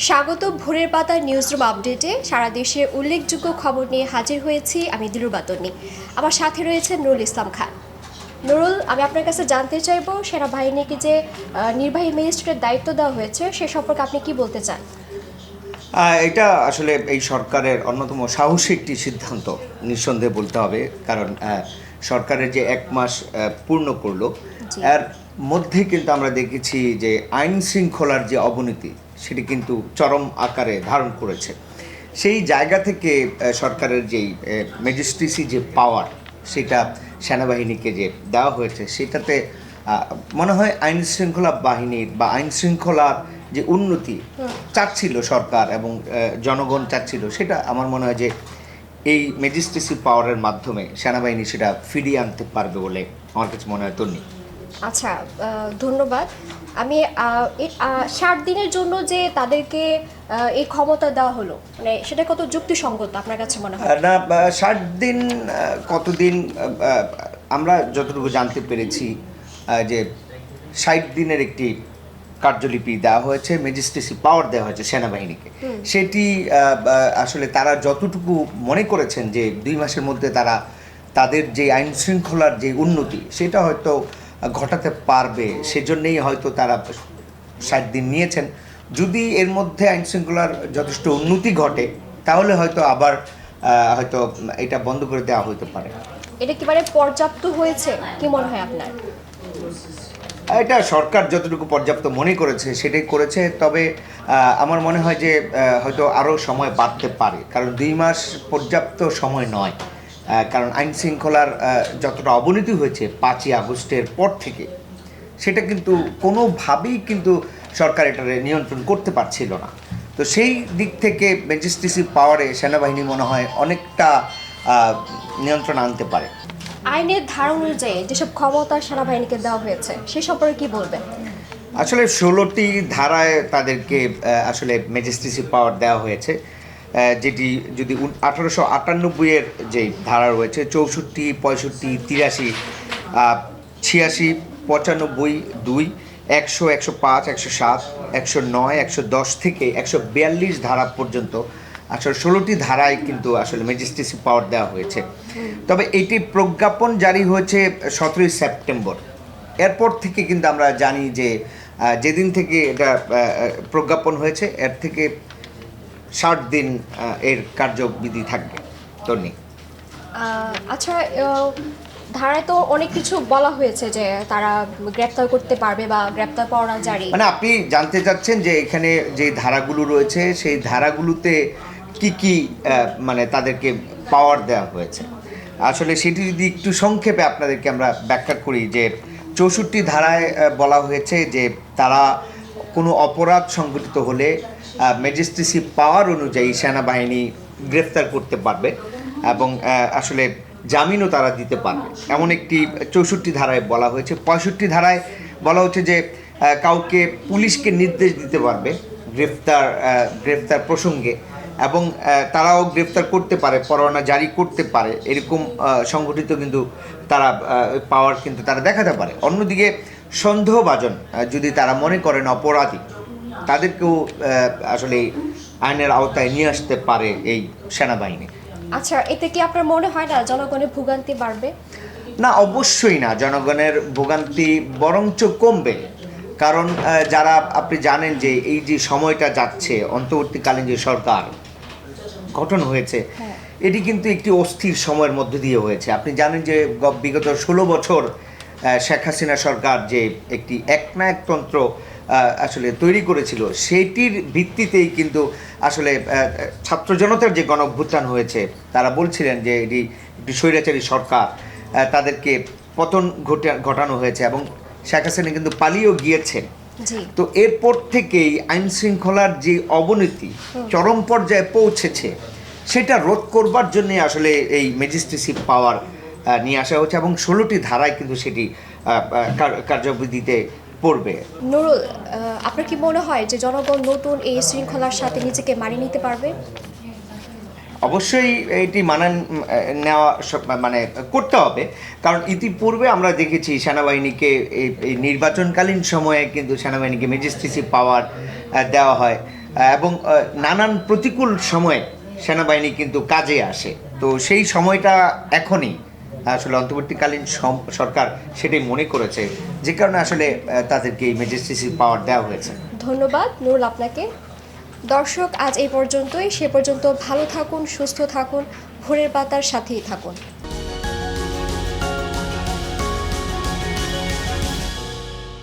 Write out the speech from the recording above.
স্বাগত ভোরের পাতা নিউজরুম আপডেটে সারা দেশের উল্লেখযোগ্য খবর নিয়ে হাজির হয়েছি আমি দিলুর বাতনি। আমার সাথে রয়েছে নুরুল ইসলাম খান। নুরুল, আমি আপনার কাছে জানতে চাইবো সেনাবাহিনীকে যে নির্বাহী ম্যাজিস্ট্রেটের দায়িত্ব দেওয়া হয়েছে সে সম্পর্কে আপনি কি বলতে চান? এটা আসলে এই সরকারের অন্যতম সাহসী একটি সিদ্ধান্ত নিঃসন্দেহে বলতে হবে, কারণ সরকারের যে 1 মাস পূর্ণ করলো এর মধ্যে কিন্তু আমরা দেখেছি যে আইন শৃঙ্খলার যে অবনতি সেটি কিন্তু চরম আকারে ধারণ করেছে। সেই জায়গা থেকে সরকারের যেই ম্যাজিস্ট্রেসি যে পাওয়ার সেটা সেনাবাহিনীকে যে দেওয়া হয়েছে সেটাতে মনে হয় আইন শৃঙ্খলা বাহিনীর বা আইন শৃঙ্খলার যে উন্নতি চাচ্ছিল সরকার এবং জনগণ চাচ্ছিল, সেটা আমার মনে হয় যে এই ম্যাজিস্ট্রেসি পাওয়ারের মাধ্যমে সেনাবাহিনী সেটা ফিরিয়ে আনতে পারবে বলে আমার কাছে মনে হয়। তন্নি, আচ্ছা, ধন্যবাদ। আমি 60 দিনের জন্য যে তাদেরকে এই ক্ষমতা দেওয়া হলো, মানে সেটা কত যুক্তিসঙ্গত আপনার কাছে মনে হয়? না, 60 দিন কতদিন আমরা যতটুকু জানতে পেরেছি যে 60 দিনের একটি কার্যলিপি দেওয়া হয়েছে, ম্যাজিস্ট্রেসি পাওয়ার দেওয়া হয়েছে সেনাবাহিনীকে। সেটি আসলে তারা যতটুকু মনে করেছেন যে 2 মাসের মধ্যে তারা তাদের যে আইন শৃঙ্খলার যে উন্নতি সেটা হয়তো ঘটাতে পারবে, সেজন্যই হয়তো তারা 60 দিন নিয়েছেন। যদি এর মধ্যে আইন শৃঙ্খলার যথেষ্ট উন্নতি ঘটে তাহলে হয়তো আবার হয়তো এটা বন্ধ করে দেওয়া হতে পারে। এটা কি মানে পর্যাপ্ত হয়েছে কি মনে হয় আপনার? এটা সরকার যতটুকু পর্যাপ্ত মনে করেছে সেটাই করেছে, তবে আমার মনে হয় যে হয়তো আরও সময় বাড়তে পারে, কারণ 2 মাস পর্যাপ্ত সময় নয়। কারণ আইন শৃঙ্খলার যতটা অবনতি হয়েছে 5ই আগস্টের পর থেকে, সেটা কিন্তু কোনোভাবেই কিন্তু সরকার এটা নিয়ন্ত্রণ করতে পারছিল না। তো সেই দিক থেকে ম্যাজিস্ট্রেসি পাওয়ারে সেনাবাহিনী মনে হয় অনেকটা নিয়ন্ত্রণ আনতে পারে। আইনের ধারা অনুযায়ী যেসব ক্ষমতা সেনাবাহিনীকে দেওয়া হয়েছে সে সম্পর্কে কি বলবেন? আসলে 16টি ধারায় তাদেরকে আসলে ম্যাজিস্ট্রেসি পাওয়ার দেওয়া হয়েছে, যেটি যদি 1898-এর যে ধারা রয়েছে 64, 65, 83, 86, 95, 2, 100, 105, 107, 109, 110 থেকে 142 ধারা পর্যন্ত আসলে 16টি ধারায় কিন্তু আসলে ম্যাজিস্ট্রেসি পাওয়ার দেওয়া হয়েছে। তবে এটি প্রজ্ঞাপন জারি হয়েছে 17ই সেপ্টেম্বর। এরপর থেকে কিন্তু আমরা জানি যে যেদিন থেকে এটা প্রজ্ঞাপন হয়েছে এর থেকে 60 দিন এর কার্যবিধি থাকবে। তন্নি, আচ্ছা, ধারায় তো অনেক কিছু বলা হয়েছে যে তারা গ্রেপ্তার করতে পারবে বা গ্রেপ্তার পরোয়ানা জারি। মানে আপনি জানতে চাচ্ছেন যে এখানে যে ধারাগুলো রয়েছে সেই ধারাগুলোতে কি কি মানে তাদেরকে পাওয়ার দেওয়া হয়েছে। আসলে সেটি যদি একটু সংক্ষেপে আপনাদেরকে আমরা ব্যাখ্যা করি যে 64 ধারায় বলা হয়েছে যে তারা কোনো অপরাধ সংঘটিত হলে ম্যাজিস্ট্রেসি পাওয়ার অনুযায়ী সেনাবাহিনী গ্রেফতার করতে পারবে এবং আসলে জামিনও তারা দিতে পারবে, এমন একটি 64 ধারায় বলা হয়েছে। 65 ধারায় বলা হচ্ছে যে কাউকে পুলিশকে নির্দেশ দিতে পারবে গ্রেফতার প্রসঙ্গে, এবং তারাও গ্রেফতার করতে পারে, পরোয়ানা জারি করতে পারে, এরকম সংগঠিত কিন্তু তারা পাওয়ার কিন্তু তারা দেখাতে পারে। অন্যদিকে সন্দেহভাজন যদি তারা মনে করেন অপরাধী, তাদেরকেও আসলে আইনের আওতায় নিয়ে আসতে পারে এই সেনাবাহিনী। আচ্ছা, এতে কি আপনার মনে হয় না জনগণের ভোগান্তি বাড়বে? না, অবশ্যই না, জনগণের ভোগান্তি বরঞ্চ কমবে। কারণ যারা আপনি জানেন যে এই যে সময়টা যাচ্ছে, অন্তর্বর্তীকালীন যে সরকার গঠন হয়েছে এটি কিন্তু একটি অস্থির সময়ের মধ্যে দিয়ে হয়েছে। আপনি জানেন যে বিগত 16 বছর শেখ হাসিনা সরকার যে একটি একনায়কতন্ত্র আসলে তৈরি করেছিল, সেটির ভিত্তিতেই কিন্তু আসলে ছাত্র জনতার যে গণঅভ্যুত্থান হয়েছে, তারা বলছিলেন যে এটি একটি স্বৈরাচারী সরকার, তাদেরকে পতন ঘটানো হয়েছে এবং শেখ হাসিনা কিন্তু পালিয়েও গিয়েছেন। তো এরপর থেকেই আইন শৃঙ্খলার যে অবনতি চরম পর্যায়ে পৌঁছেছে, সেটা রোধ করবার জন্যে আসলে এই ম্যাজিস্ট্রেসি পাওয়ার নিয়ে আসা হচ্ছে এবং 16টি ধারায় কিন্তু সেটি কার্যবিধিতে পড়বে। নুরুল, আপনার কি মনে হয় যে জনগণ নতুন এই শৃঙ্খলার সাথে নিজেকে মানিয়ে নিতে পারবে? অবশ্যই এটি নেওয়া মানে করতে হবে, কারণ ইতিপূর্বে আমরা দেখেছি সেনাবাহিনীকে এই নির্বাচনকালীন সময়ে কিন্তু সেনাবাহিনীকে ম্যাজিস্ট্রেসি পাওয়ার দেওয়া হয়। এবং নানান প্রতিকূল সময়ে সেনাবাহিনী কিন্তু কাজে আসে। তো সেই সময়টা এখনই আসলে অন্তর্বর্তীকালীন সরকার সেটাই মনে করেছে, যে কারণে আসলে তাদেরকে এই ম্যাজিস্ট্রেসি পাওয়ার দেওয়া হয়েছে। ধন্যবাদ নুরুল আপনাকে। দর্শক, আজ এই পর্যন্তই। সে পর্যন্ত ভালো থাকুন, সুস্থ থাকুন, ভোরের পাতার সাথেই থাকুন।